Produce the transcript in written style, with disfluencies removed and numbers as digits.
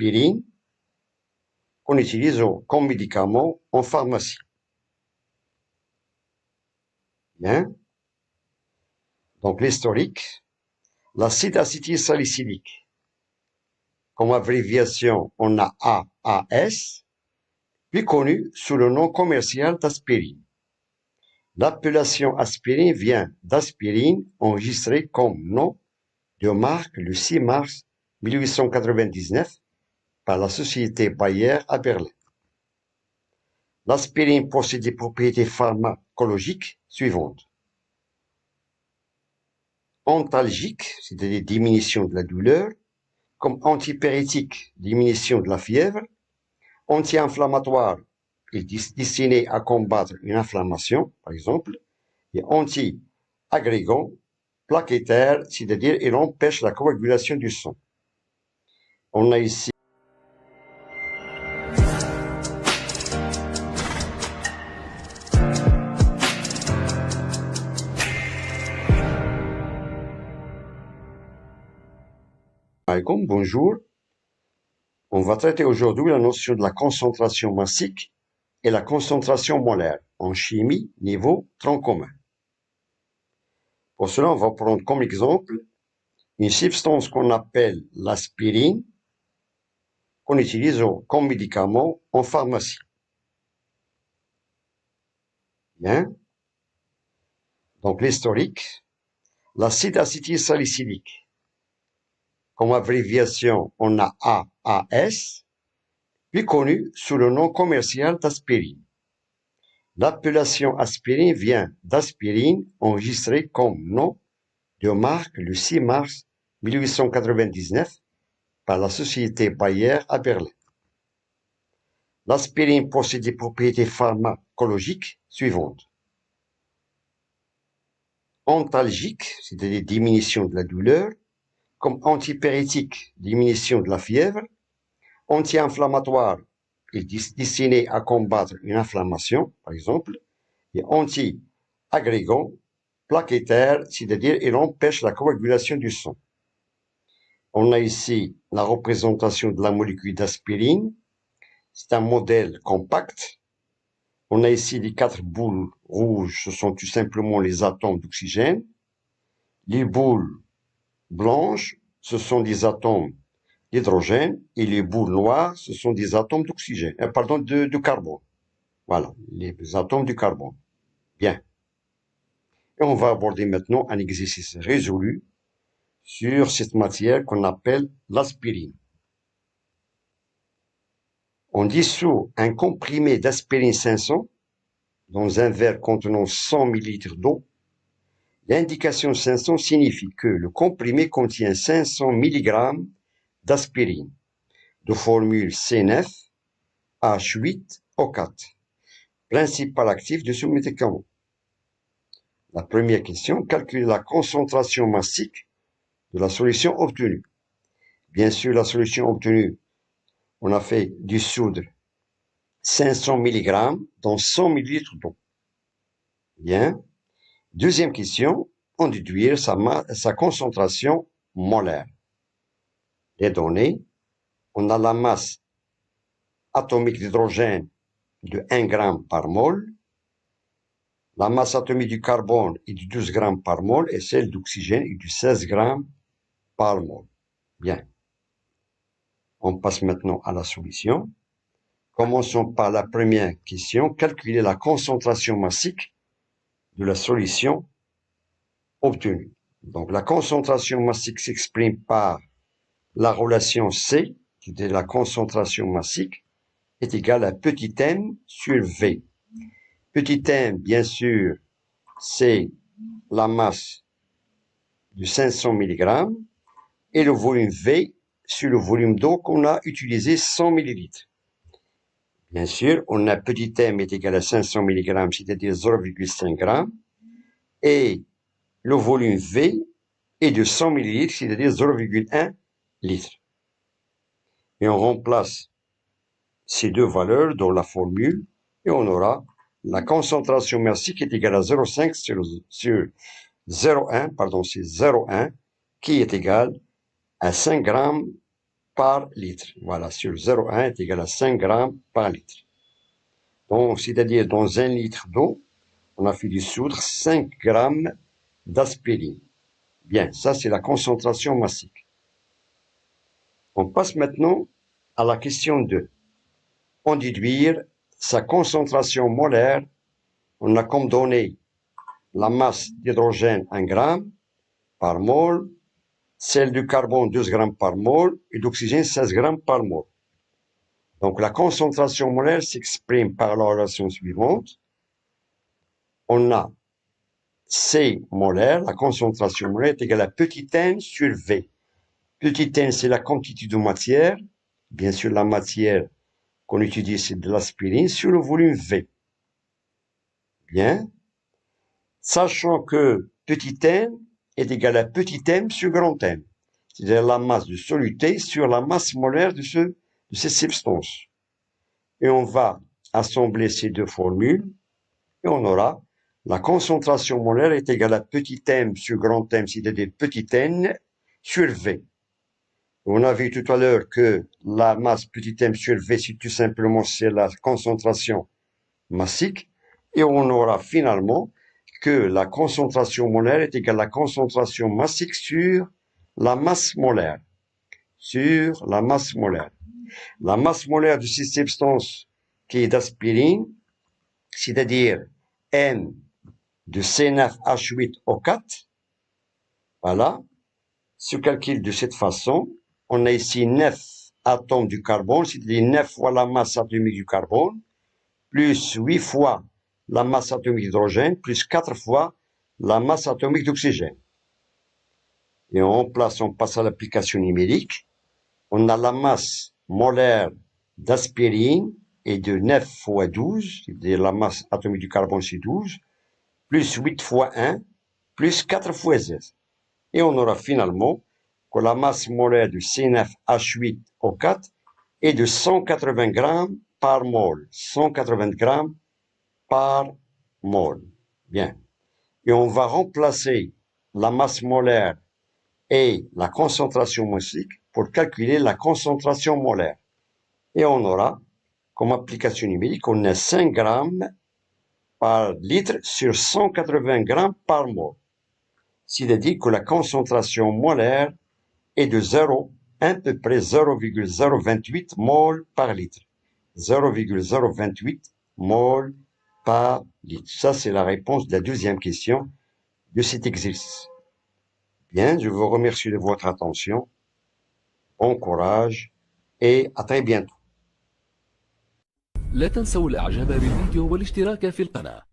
l'aspirine qu'on utilise comme médicament en pharmacie. Bien. Donc l'historique, l'acide acétylsalicylique, comme abréviation on a AAS, puis connu sous le nom commercial d'aspirine. L'appellation aspirine vient d'aspirine enregistrée comme nom de marque le 6 mars 1899 par la société Bayer à Berlin. L'aspirine possède des propriétés pharmacologiques suivantes. Antalgique, c'est-à-dire diminution de la douleur, comme antipyrétique, diminution de la fièvre, anti-inflammatoire, est destiné à combattre une inflammation, par exemple, et anti-agrégant, plaquettaire, c'est-à-dire il empêche la coagulation du sang. On a ici bonjour. On va traiter aujourd'hui la notion de la concentration massique et la concentration molaire en chimie niveau tronc commun. Pour cela, on va prendre comme exemple une substance qu'on appelle l'aspirine, qu'on utilise comme médicament en pharmacie. Bien. Donc l'historique, l'acide acétylsalicylique, comme abréviation on a AAS, puis connu sous le nom commercial d'aspirine. L'appellation aspirine vient d'aspirine enregistrée comme nom de marque le 6 mars 1899 par la société Bayer à Berlin. L'aspirine possède des propriétés pharmacologiques suivantes. Antalgique, c'est-à-dire diminution de la douleur, comme antipyrétique, diminution de la fièvre, anti-inflammatoire, est destiné à combattre une inflammation, par exemple, et anti-agrégant, plaquettaire, c'est-à-dire il empêche la coagulation du sang. On a ici la représentation de la molécule d'aspirine. C'est un modèle compact. On a ici les 4 boules rouges, ce sont tout simplement les atomes d'oxygène. Les boules blanches, ce sont des atomes d'hydrogène. Et les boules noires, ce sont des atomes d'oxygène, de carbone. Voilà, les atomes du carbone. Bien. Et on va aborder maintenant un exercice résolu sur cette matière qu'on appelle l'aspirine. On dissout un comprimé d'aspirine 500 dans un verre contenant 100 ml d'eau. L'indication 500 signifie que le comprimé contient 500 mg d'aspirine, de formule C9, H8, O4, principal actif de ce médicament. La première question, calculer la concentration massique de la solution obtenue. Bien sûr, la solution obtenue, on a fait dissoudre 500 mg dans 100 ml d'eau. Bien. Deuxième question, on déduire sa concentration molaire. Les données, on a la masse atomique d'hydrogène de 1 g par mol, la masse atomique du carbone est de 12 g par mol et celle d'oxygène est de 16 g par mol. Bien. On passe maintenant à la solution. Commençons par la première question, calculer la concentration massique de la solution obtenue. Donc la concentration massique s'exprime par la relation C, qui est la concentration massique, est égale à petit m sur V. Petit m, bien sûr, c'est la masse de 500 mg et le volume V sur le volume d'eau qu'on a utilisé 100 ml. Bien sûr, on a petit m est égal à 500 mg, c'est-à-dire 0,5 g, et le volume V est de 100 ml, c'est-à-dire 0,1 litre. Et on remplace ces deux valeurs dans la formule, et on aura la concentration massique est égale à 0,5 sur 0,1, c'est 0,1, qui est égal à 5 g par litre. Voilà, sur 0,1 est égal à 5 grammes par litre. Donc, c'est-à-dire dans 1 litre d'eau, on a fait dissoudre 5 grammes d'aspirine. Bien, ça c'est la concentration massique. On passe maintenant à la question 2. En déduire sa concentration molaire, on a comme donné la masse d'hydrogène 1 gramme par mol, celle du carbone 12 grammes par mol et d'oxygène 16 grammes par mol. Donc la concentration molaire s'exprime par la relation suivante. On a C molaire, la concentration molaire est égale à petit n sur V. Petit n, c'est la quantité de matière. Bien sûr, la matière qu'on utilise, c'est de l'aspirine sur le volume V. Bien. Sachant que petit n est égal à petit m sur grand M. C'est-à-dire la masse de soluté sur la masse molaire de ces substances. Et on va assembler ces deux formules et on aura la concentration molaire est égale à petit m sur grand M, c'est-à-dire petit n sur V. On a vu tout à l'heure que la masse petit m sur V, c'est tout simplement c'est la concentration massique. Et on aura finalement que la concentration molaire est égale à la concentration massique sur la masse molaire. Sur la masse molaire. La masse molaire de ces substances qui est d'aspirine, c'est-à-dire N de C9H8O4, voilà, se calcule de cette façon. On a ici 9 atomes du carbone, c'est-à-dire 9 fois la masse atomique du carbone, plus 8 fois la masse atomique d'hydrogène, plus 4 fois la masse atomique d'oxygène. Et on passe à l'application numérique. On a la masse molaire d'aspirine est de 9 fois 12, c'est-à-dire la masse atomique du carbone c'est 12, plus 8 fois 1, plus 4 fois Z. Et on aura finalement que la masse molaire de C9H8O4 est de 180 grammes par mol. 180 grammes par mol. Bien. Et on va remplacer la masse molaire et la concentration massique pour calculer la concentration molaire. Et on aura, comme application numérique, on a 5 grammes par litre sur 180 grammes par mol. C'est-à-dire que la concentration molaire est de 0, à peu près 0,028 mol par litre. 0,028 mol par litre. Ça, c'est la réponse de la deuxième question de cet exercice. Bien, je vous remercie de votre attention. Bon courage et à très bientôt. لا تنسوا الإعجاب بالفيديو والاشتراك في القناة.